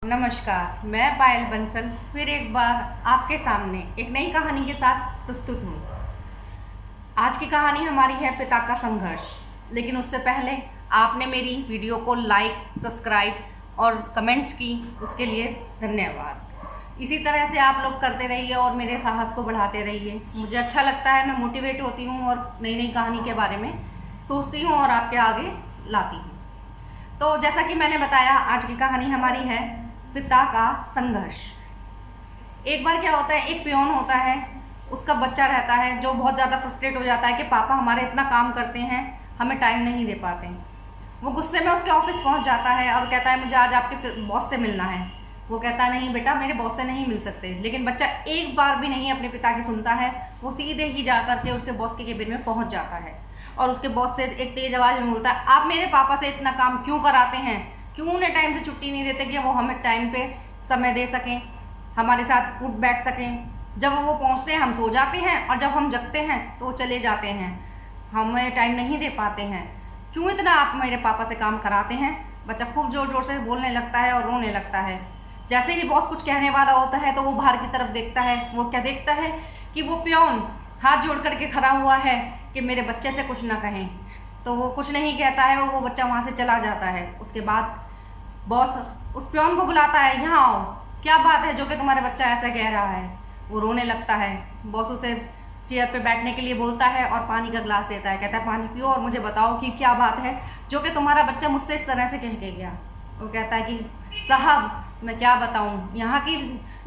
नमस्कार, मैं पायल बंसल फिर एक बार आपके सामने एक नई कहानी के साथ प्रस्तुत हूँ। आज की कहानी हमारी है पिता का संघर्ष। लेकिन उससे पहले आपने मेरी वीडियो को लाइक, सब्सक्राइब और कमेंट्स की, उसके लिए धन्यवाद। इसी तरह से आप लोग करते रहिए और मेरे साहस को बढ़ाते रहिए। मुझे अच्छा लगता है, मैं मोटिवेट होती हूँ और नई नई कहानी के बारे में सोचती हूँ और आपके आगे लाती हूँ। तो जैसा कि मैंने बताया, आज की कहानी हमारी है पिता का संघर्ष। एक बार क्या होता है, एक पियोन होता है, उसका बच्चा रहता है जो बहुत ज़्यादा फ्रस्ट्रेट हो जाता है कि पापा हमारे इतना काम करते हैं, हमें टाइम नहीं दे पाते। वो गुस्से में उसके ऑफिस पहुंच जाता है और कहता है मुझे आज आपके बॉस से मिलना है। वो कहता है नहीं बेटा, मेरे बॉस से नहीं मिल सकते। लेकिन बच्चा एक बार भी नहीं अपने पिता की सुनता है। वो सीधे ही जा करके उसके बॉस के केबिन में पहुंच जाता है और उसके बॉस से एक तेज आवाज़ में बोलता है, आप मेरे पापा से इतना काम क्यों कराते हैं? क्यों उन्हें टाइम से छुट्टी नहीं देते कि वो हमें टाइम पे समय दे सकें, हमारे साथ उठ बैठ सकें। जब वो पहुंचते हैं हम सो जाते हैं और जब हम जगते हैं तो वो चले जाते हैं, हमें टाइम नहीं दे पाते हैं। क्यों इतना आप मेरे पापा से काम कराते हैं? बच्चा खूब ज़ोर ज़ोर से बोलने लगता है और रोने लगता है। जैसे ही बॉस कुछ कहने वाला होता है तो वो बाहर की तरफ देखता है। वो क्या देखता है कि वो पियोन हाथ जोड़ करके खड़ा हुआ है कि मेरे बच्चे से कुछ ना कहें। तो वो कुछ नहीं कहता है और वो बच्चा वहाँ से चला जाता है। उसके बाद बॉस उस पियोन को बुलाता है, यहाँ आओ, क्या बात है जो कि तुम्हारा बच्चा ऐसा कह रहा है? वो रोने लगता है। बॉस उसे चेयर पे बैठने के लिए बोलता है और पानी का ग्लास देता है। कहता है पानी पियो और मुझे बताओ कि क्या बात है जो कि तुम्हारा बच्चा मुझसे इस तरह से कह के गया। वो कहता है कि साहब मैं क्या बताऊँ, यहाँ की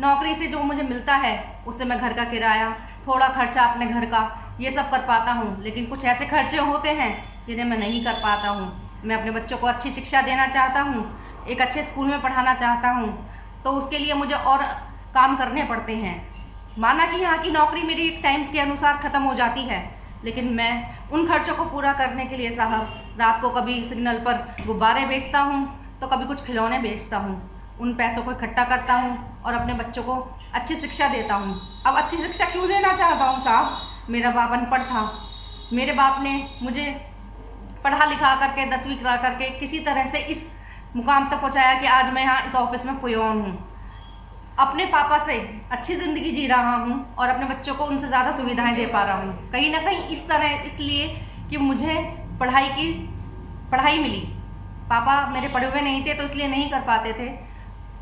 नौकरी से जो मुझे मिलता है उससे मैं घर का किराया, थोड़ा खर्चा अपने घर का, ये सब कर पाता हूँ। लेकिन कुछ ऐसे खर्चे होते हैं जिन्हें मैं नहीं कर पाता हूँ। मैं अपने बच्चों को अच्छी शिक्षा देना चाहता हूँ, एक अच्छे स्कूल में पढ़ाना चाहता हूँ, तो उसके लिए मुझे और काम करने पड़ते हैं। माना कि यहाँ की नौकरी मेरी एक टाइम के अनुसार ख़त्म हो जाती है, लेकिन मैं उन खर्चों को पूरा करने के लिए साहब रात को कभी सिग्नल पर गुब्बारे बेचता हूँ तो कभी कुछ खिलौने बेचता हूँ। उन पैसों को इकट्ठा करता हूँ और अपने बच्चों को अच्छी शिक्षा देता हूँ। अब अच्छी शिक्षा क्यों देना चाहता हूँ साहब? मेरा बाप अनपढ़ था। मेरे बाप ने मुझे पढ़ा लिखा करके 10वीं करा करके किसी तरह से इस मुकाम तक पहुँचाया कि आज मैं यहाँ इस ऑफिस में पियोन हूँ। अपने पापा से अच्छी ज़िंदगी जी रहा हूँ और अपने बच्चों को उनसे ज़्यादा सुविधाएं दे पा रहा हूँ। कहीं ना कहीं इस तरह इसलिए कि मुझे पढ़ाई मिली। पापा मेरे पढ़े हुए नहीं थे तो इसलिए नहीं कर पाते थे।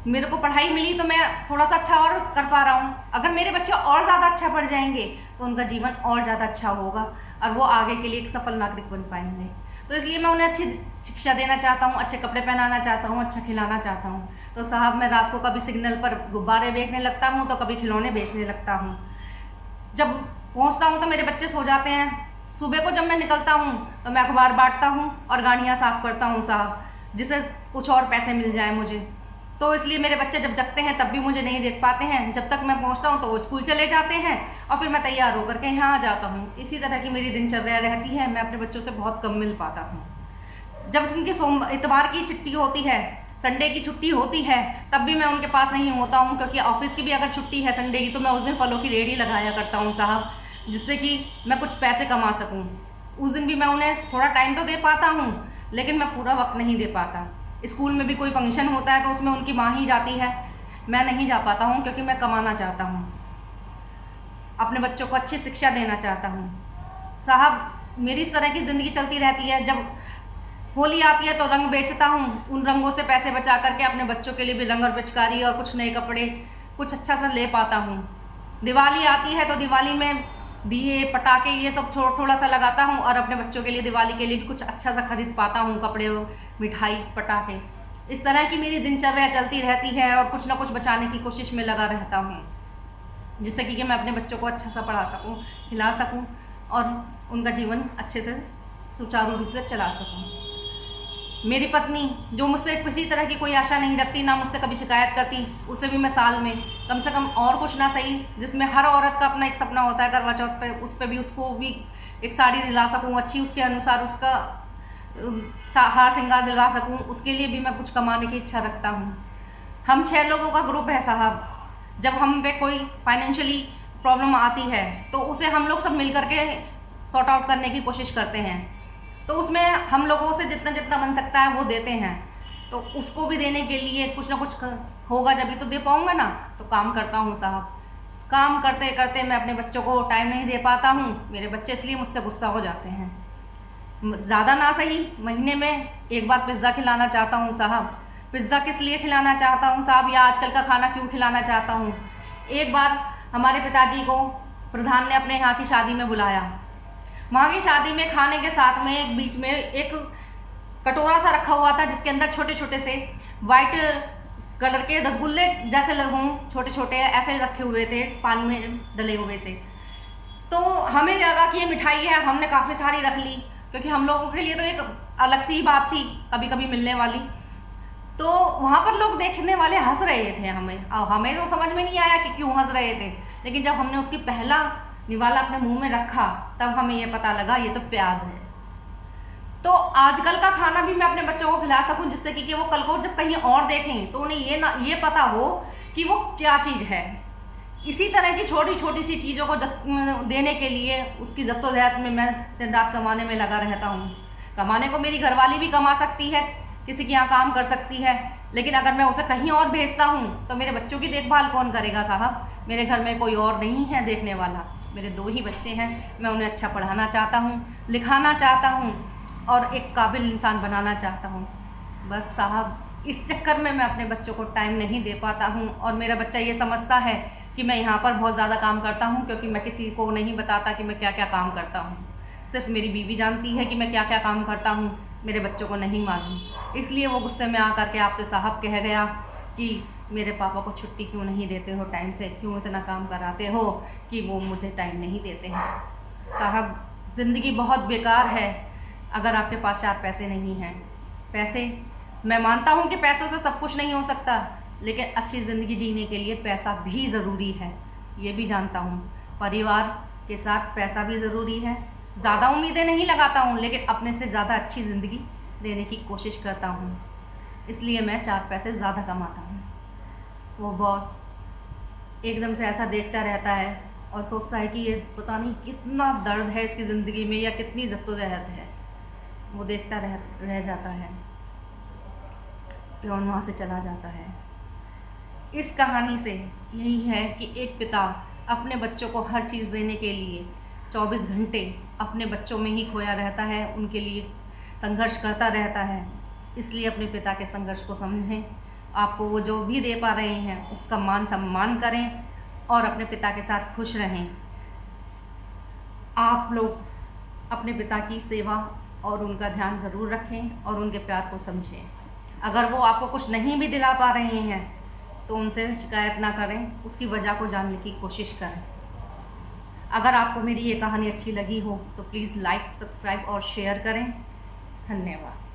मेरे को पढ़ाई मिली तो मैं थोड़ा सा अच्छा और कर पा रहा हूँ। अगर मेरे बच्चे और ज़्यादा अच्छा पढ़ जाएंगे तो उनका जीवन और ज़्यादा अच्छा होगा और वो आगे के लिए एक सफल नागरिक बन पाएंगे। तो इसलिए मैं उन्हें अच्छी शिक्षा देना चाहता हूँ, अच्छे कपड़े पहनाना चाहता हूँ, अच्छा खिलाना चाहता हूँ। तो साहब मैं रात को कभी सिग्नल पर गुब्बारे बेचने लगता हूँ तो कभी खिलौने बेचने लगता हूँ। जब पहुँचता हूँ तो मेरे बच्चे सो जाते हैं। सुबह को जब मैं निकलता हूँ तो मैं अखबार बांटता हूँ और गाड़ियाँ साफ़ करता हूँ साहब, जिससे कुछ और पैसे मिल जाए मुझे। तो इसलिए मेरे बच्चे जब जगते हैं तब भी मुझे नहीं देख पाते हैं। जब तक मैं पहुंचता हूं तो वो स्कूल चले जाते हैं और फिर मैं तैयार होकर के यहाँ आ जाता हूँ। इसी तरह की मेरी दिनचर्या रहती है। मैं अपने बच्चों से बहुत कम मिल पाता हूँ। जब उनकी इतवार की छुट्टी होती है, संडे की छुट्टी होती है, तब भी मैं उनके पास नहीं होता हूँ, क्योंकि ऑफिस की भी अगर छुट्टी है संडे की तो मैं उस दिन फलों की रेहड़ी लगाया करता हूँ साहब, जिससे कि मैं कुछ पैसे कमा सकूँ। उस दिन भी मैं उन्हें थोड़ा टाइम तो दे पाता हूँ, लेकिन मैं पूरा वक्त नहीं दे पाता। स्कूल में भी कोई फंक्शन होता है तो उसमें उनकी माँ ही जाती है, मैं नहीं जा पाता हूँ, क्योंकि मैं कमाना चाहता हूँ, अपने बच्चों को अच्छी शिक्षा देना चाहता हूँ। साहब मेरी इस तरह की ज़िंदगी चलती रहती है। जब होली आती है तो रंग बेचता हूँ, उन रंगों से पैसे बचा करके अपने बच्चों के लिए भी रंग और पिचकारी और कुछ नए कपड़े कुछ अच्छा सा ले पाता हूँ। दिवाली आती है तो दिवाली में दिए पटाखे ये सब थोड़ा सा लगाता हूँ और अपने बच्चों के लिए दिवाली के लिए भी कुछ अच्छा सा खरीद पाता हूँ, कपड़े, मिठाई, पटाखे। इस तरह की मेरी दिनचर्या चलती रहती है और कुछ ना कुछ बचाने की कोशिश में लगा रहता हूँ, जिससे कि मैं अपने बच्चों को अच्छा सा पढ़ा सकूँ, खिला सकूँ और उनका जीवन अच्छे से सुचारू रूप से चला सकूँ। मेरी पत्नी जो मुझसे किसी तरह की कोई आशा नहीं रखती, ना मुझसे कभी शिकायत करती, उसे भी मैं साल में कम से कम और कुछ ना सही, जिसमें हर औरत का अपना एक सपना होता है करवा चौथ पे, उस पर भी उसको भी एक साड़ी दिला सकूँ अच्छी, उसके अनुसार उसका हार श्रृंगार दिलवा सकूँ, उसके लिए भी मैं कुछ कमाने की इच्छा रखता हूँ। हम 6 लोगों का ग्रुप है साहब। जब हम पे कोई फाइनेंशियली प्रॉब्लम आती है तो उसे हम लोग सब मिल करके सॉर्ट आउट करने की कोशिश करते हैं। तो उसमें हम लोगों से जितना जितना बन सकता है वो देते हैं। तो उसको भी देने के लिए कुछ ना कुछ होगा, जब भी तो दे पाऊँगा ना। तो काम करता हूँ साहब, काम करते करते मैं अपने बच्चों को टाइम नहीं दे पाता हूँ। मेरे बच्चे इसलिए मुझसे गुस्सा हो जाते हैं। ज़्यादा ना सही, महीने में एक बार पिज़्ज़ा खिलाना चाहता हूँ साहब। पिज़्ज़ा किस लिए खिलाना चाहता हूँ साहब, या आजकल का खाना क्यों खिलाना चाहता हूँ। एक बार हमारे पिताजी को प्रधान ने अपने यहाँ की शादी में बुलाया। वहाँ की शादी में खाने के साथ में एक बीच में एक कटोरा सा रखा हुआ था, जिसके अंदर छोटे छोटे से वाइट कलर के रसगुल्ले जैसे हों, छोटे छोटे ऐसे रखे हुए थे, पानी में डले हुए से। तो हमें लगा कि ये मिठाई है, हमने काफ़ी सारी रख ली, क्योंकि हम लोगों के लिए तो एक अलग सी बात थी कभी कभी मिलने वाली। तो वहाँ पर लोग देखने वाले हंस रहे थे, हमें तो समझ में नहीं आया कि क्यों हंस रहे थे। लेकिन जब हमने उसकी पहला निवाला अपने मुंह में रखा, तब हमें ये पता लगा ये तो प्याज है। तो आजकल का खाना भी मैं अपने बच्चों को खिला सकूं, जिससे कि वो कल को जब कहीं और देखें तो उन्हें ये पता हो कि वो क्या चीज़ है। इसी तरह की छोटी छोटी सी चीज़ों को देने के लिए उसकी जद्दोजहद में मैं दिन रात कमाने में लगा रहता हूँ। कमाने को मेरी घरवाली भी कमा सकती है, किसी के यहाँ काम कर सकती है, लेकिन अगर मैं उसे कहीं और भेजता हूँ तो मेरे बच्चों की देखभाल कौन करेगा साहब। मेरे घर में कोई और नहीं है देखने वाला, मेरे 2 ही बच्चे हैं। मैं उन्हें अच्छा पढ़ाना चाहता हूँ, लिखाना चाहता हूँ और एक काबिल इंसान बनाना चाहता हूँ। बस साहब इस चक्कर में मैं अपने बच्चों को टाइम नहीं दे पाता हूँ, और मेरा बच्चा ये समझता है कि मैं यहाँ पर बहुत ज़्यादा काम करता हूँ, क्योंकि मैं किसी को नहीं बताता कि मैं क्या क्या काम करता हूँ। सिर्फ मेरी बीवी जानती है कि मैं क्या क्या काम करता हूँ, मेरे बच्चों को नहीं मालूम। इसलिए वो गुस्से में आकर के आपसे साहब कह गया कि मेरे पापा को छुट्टी क्यों नहीं देते हो टाइम से, क्यों इतना काम कराते हो कि वो मुझे टाइम नहीं देते हैं। साहब ज़िंदगी बहुत बेकार है अगर आपके पास 4 पैसे नहीं हैं। पैसे, मैं मानता हूँ कि पैसों से सब कुछ नहीं हो सकता, लेकिन अच्छी ज़िंदगी जीने के लिए पैसा भी ज़रूरी है, ये भी जानता हूँ। परिवार के साथ पैसा भी ज़रूरी है। ज़्यादा उम्मीदें नहीं लगाता हूँ, लेकिन अपने से ज़्यादा अच्छी ज़िंदगी देने की कोशिश करता हूँ, इसलिए मैं 4 पैसे ज़्यादा कमाता हूँ। वो बॉस एकदम से ऐसा देखता रहता है और सोचता है कि ये पता नहीं कितना दर्द है इसकी ज़िंदगी में या कितनी जद्दोजहद है। वो देखता रह जाता है, फिर वहाँ से चला जाता है। इस कहानी से यही है कि एक पिता अपने बच्चों को हर चीज़ देने के लिए 24 घंटे अपने बच्चों में ही खोया रहता है, उनके लिए संघर्ष करता रहता है। इसलिए अपने पिता के संघर्ष को समझें, आपको वो जो भी दे पा रहे हैं उसका मान सम्मान करें और अपने पिता के साथ खुश रहें। आप लोग अपने पिता की सेवा और उनका ध्यान ज़रूर रखें और उनके प्यार को समझें। अगर वो आपको कुछ नहीं भी दिला पा रहे हैं तो उनसे शिकायत ना करें, उसकी वजह को जानने की कोशिश करें। अगर आपको मेरी ये कहानी अच्छी लगी हो तो प्लीज़ लाइक, सब्सक्राइब और शेयर करें। धन्यवाद।